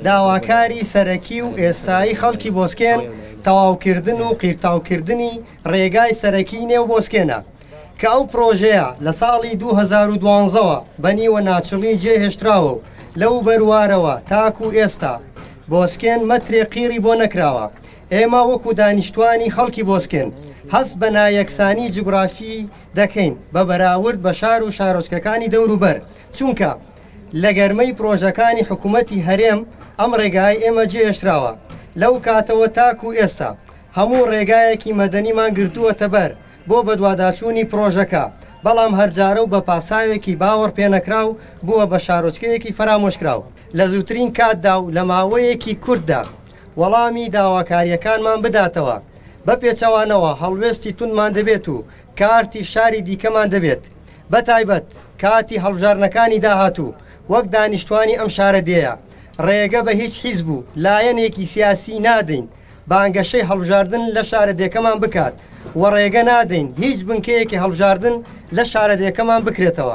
داواکاری سەرەکی و ئێستایی خەڵکی بۆسکێن تەواوکردن و قیرتاوکردنی ڕێگای سەرەکی نێو بۆسکێنە کە ئەو پرۆژەیە لە ساڵی 2012ەوە بەنیوە ناچڵی جێهێشتراوە و لەو بەروارەوە تاکو ئێستا بۆسکێن مەترێ قیری بۆ نەکراوە. ئێمە وەکو دانیشتوانی خەڵکی بۆسکێن هەست بە نایەکسانی جوگرافی دەکەین بە بەراورد بە شار و شارۆچکەکانی دەوروبەر، چونکە لە گەرمەی پرۆژەکانی حکوومەتی هەرێم ئەم ڕێگای ئێمە جێهێشتراوە. لەو کاتەوە تاکو ئێستا هەموو ڕێگایەکی مەدەنیمان گرتووەتە بەر بۆ بەدواداچوونی پرۆژەکە، بەڵام هەرجارە و بە پاساوێکی باوەڕ پێنەکراو بووە بە شارۆچکەیەکی فرامۆشکراو. لە زووترین کاتدا و لە ماوەیەکی کورتدا وەڵامی داواکاریەکانمان بداتەوە. بە پێچەوانەوە هەڵوێستی توندمان دەبێت و کارتی شاری دیکەمان دەبێت، بە تایبەت کاتی هەڵبژارنەکانی داهاتوو. وەک دانیشتوانی ئەم شارە دێیە ڕێگە بە هیچ حیزب و لایەنێکی سیاسی نادەین بانگەشەی هەڵبژاردن لە شارەدێکەمان بکات و ڕێگە نادەین هیچ بنکەیەکی هەڵبژاردن لە شارەدێکەمان بکرێتەوە.